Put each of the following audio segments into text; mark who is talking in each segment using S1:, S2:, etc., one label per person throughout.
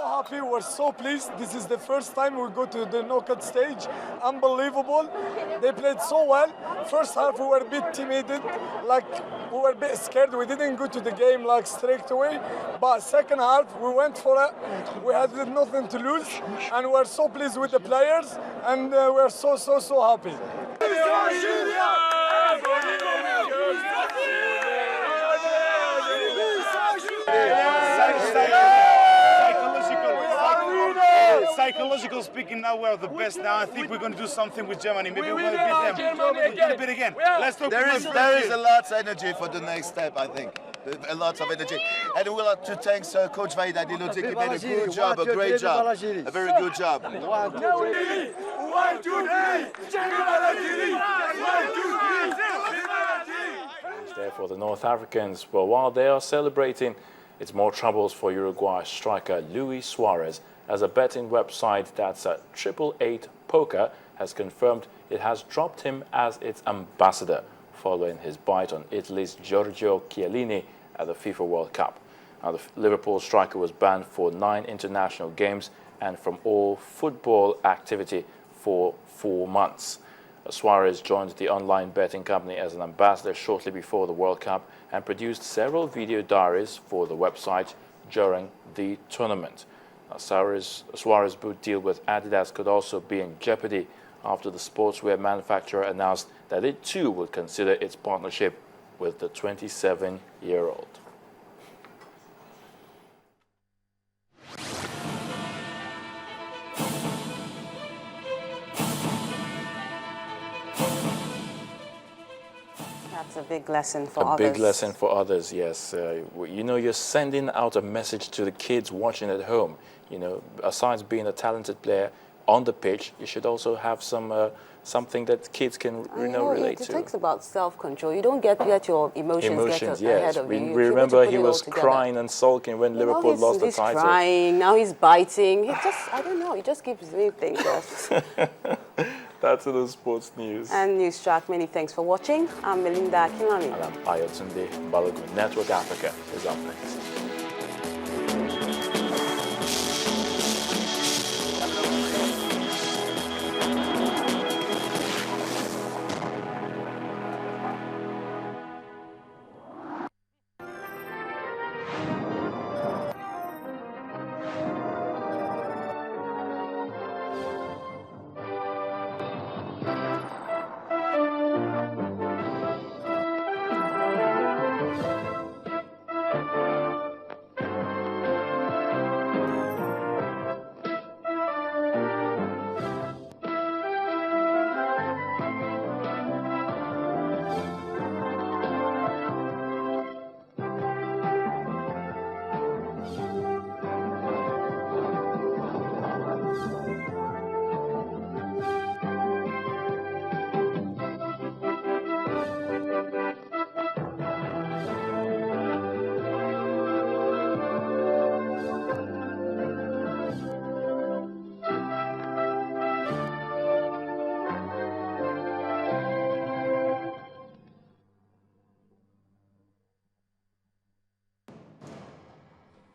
S1: happy, we're so pleased. This is the first time we go to the knockout stage. Unbelievable. They played so well. First half we were a bit timid, like we were a bit scared. We didn't go to the game like straight away. But second half we went for it. We had nothing to lose, and we're so pleased with the players, and we're so happy.
S2: Psychological speaking, now we're the best. Now I think we're going to do something with Germany. Maybe we're going to beat them a little bit again. Let's talk.
S3: There is a lot of energy for the next step, I think. A lot of energy. And we'll have to thank Coach Vaid Adilotic. He made a good job, a great job, a very good job.
S4: Therefore, the North Africans, well, while they are celebrating, it's more troubles for Uruguay striker Luis Suarez, as a betting website that's at 888 Poker has confirmed it has dropped him as its ambassador following his bite on Italy's Giorgio Chiellini at the FIFA World Cup. Now, the Liverpool striker was banned for 9 international games and from all football activity for 4 months. Suarez joined the online betting company as an ambassador shortly before the World Cup and produced several video diaries for the website during the tournament. Suarez's boot deal with Adidas could also be in jeopardy after the sportswear manufacturer announced that it too would consider its partnership with the 27-year-old.
S5: That's a big lesson for others.
S4: A big lesson for others, yes. You know, you're sending out a message to the kids watching at home. You know, aside being a talented player on the pitch, you should also have some something that kids can relate to.
S5: It talks about self-control. You don't get your emotions get ahead of you.
S4: We remember he was crying and sulking when Liverpool lost the title.
S5: He's crying, now he's biting. I don't know, he just keeps doing things.
S4: That's the sports news.
S5: And News Track, many thanks for watching. I'm Melinda Kimani.
S4: And I'm Ayotunde Balogun. Network Africa is up next.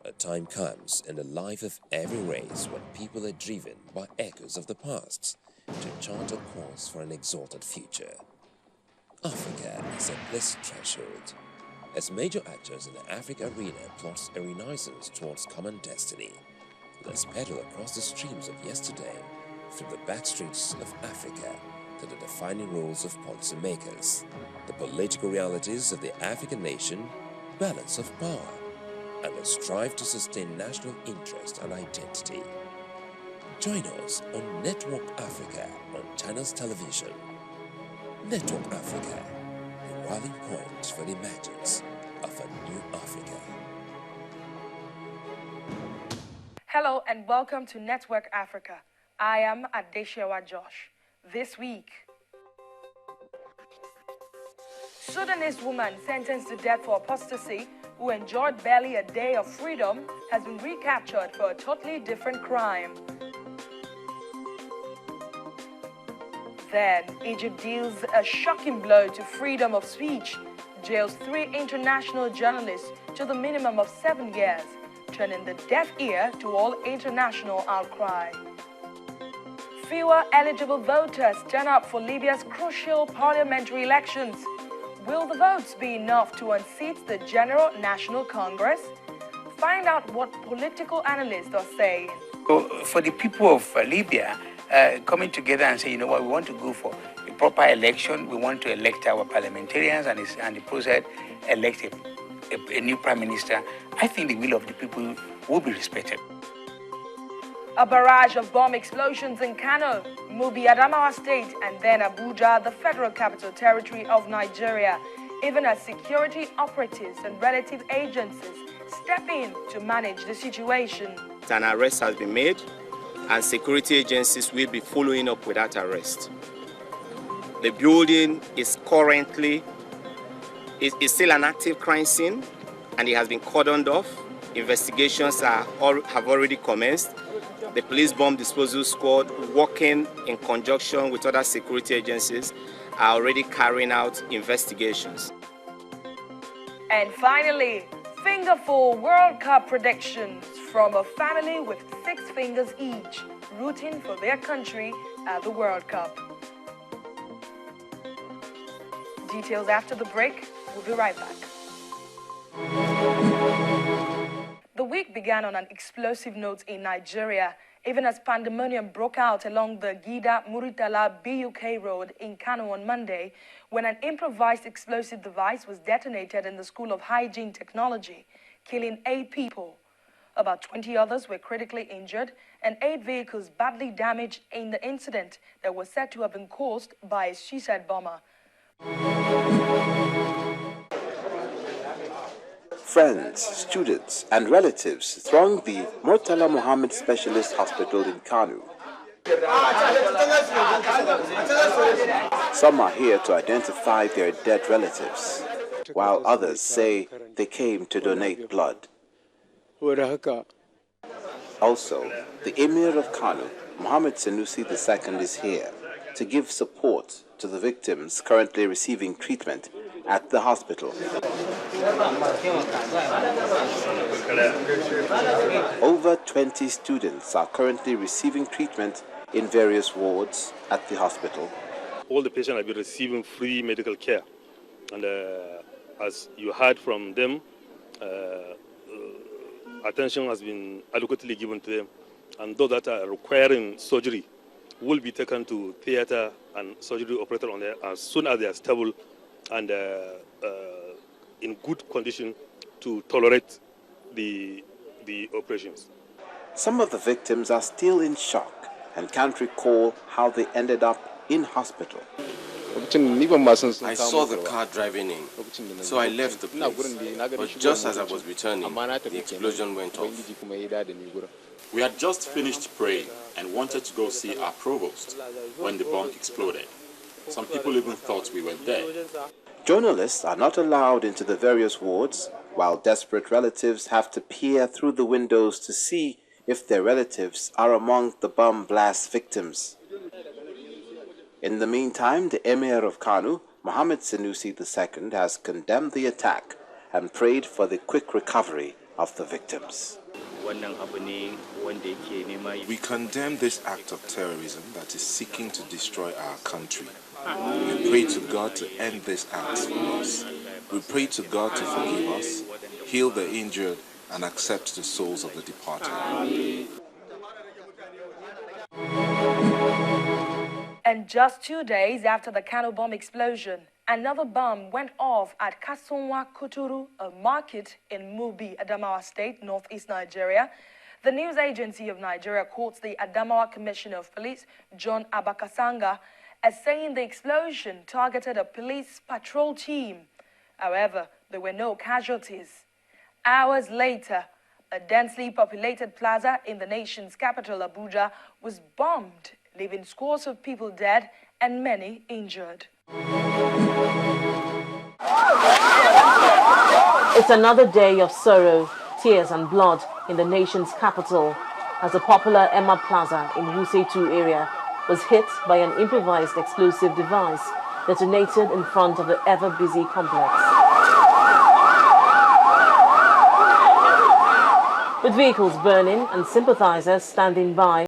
S6: A time comes in the life of every race when people are driven by echoes of the past to chart a course for an exalted future. Africa is a blessed threshold, as major actors in the Africa arena plots a renaissance towards common destiny. Let's pedal across the streams of yesterday, through the backstreets of Africa to the defining roles of policymakers, the political realities of the African nation, balance of power, and the strive to sustain national interest and identity. Join us on Network Africa on Channels Television. Network Africa, the rallying point for the emergence of a new Africa.
S7: Hello and welcome to Network Africa. I am Adeshewa Josh. This week, Sudanese woman sentenced to death for apostasy who enjoyed barely a day of freedom has been recaptured for a totally different crime. Then, Egypt deals a shocking blow to freedom of speech, jails 3 international journalists to the minimum of 7 years, turning the deaf ear to all international outcry. Fewer eligible voters turn up for Libya's crucial parliamentary elections. Will the votes be enough to unseat the General National Congress? Find out what political analysts are saying.
S8: For the people of Libya, coming together and say, you know what, we want to go for a proper election, we want to elect our parliamentarians and the process elect a new prime minister, I think the will of the people will be respected.
S7: A barrage of bomb explosions in Kano, Mubi, Adamawa State, and then Abuja, the Federal Capital Territory of Nigeria, even as security operatives and relative agencies step in to manage the situation.
S9: An arrest has been made, and security agencies will be following up with that arrest. The building is currently is still an active crime scene, and it has been cordoned off. Investigations have already commenced. The police bomb disposal squad, working in conjunction with other security agencies, are already carrying out investigations.
S7: And finally, Fingerful World Cup predictions from a family with 6 fingers each, rooting for their country at the World Cup. Details after the break. We'll be right back. The week began on an explosive note in Nigeria, even as pandemonium broke out along the Gida Muritala BUK road in Kano on Monday, when an improvised explosive device was detonated in the School of Hygiene Technology, killing 8 people. About 20 others were critically injured, and 8 vehicles badly damaged in the incident that was said to have been caused by a suicide bomber.
S10: Friends, students, and relatives thronged the Murtala Muhammad Specialist Hospital in Kano. Some are here to identify their dead relatives, while others say they came to donate blood. Also, the Emir of Kano, Muhammad Sanusi II, is here to give support to the victims currently receiving treatment at the hospital. Over 20 students are currently receiving treatment in various wards at the hospital.
S11: All the patients have been receiving free medical care, and as you heard from them, attention has been adequately given to them, and those that are requiring surgery will be taken to theater and surgery operated on there as soon as they are stable and in good condition to tolerate the operations.
S10: Some of the victims are still in shock and can't recall how they ended up in hospital.
S12: I saw the car driving in, so I left the place. But just as I was returning, the explosion went off.
S13: We had just finished praying and wanted to go see our provost when the bomb exploded. Some people even thought we were dead.
S10: Journalists are not allowed into the various wards, while desperate relatives have to peer through the windows to see if their relatives are among the bomb blast victims. In the meantime, the Emir of Kano, Muhammad Sanusi II, has condemned the attack and prayed for the quick recovery of the victims.
S14: We condemn this act of terrorism that is seeking to destroy our country. We pray to God to end this act for us. We pray to God to forgive us, heal the injured, and accept the souls of the departed.
S7: And just 2 days after the Kano bomb explosion, another bomb went off at Kasonwa Kuturu, a market in Mubi, Adamawa State, northeast Nigeria. The news agency of Nigeria quotes the Adamawa Commissioner of Police, John Abakasanga, as saying the explosion targeted a police patrol team. However, there were no casualties. Hours later, a densely populated plaza in the nation's capital, Abuja, was bombed, leaving scores of people dead and many injured.
S15: It's another day of sorrow, tears and blood in the nation's capital as the popular Emma Plaza in Wuse 2 area was hit by an improvised explosive device detonated in front of the ever-busy complex. with vehicles burning and sympathizers standing by.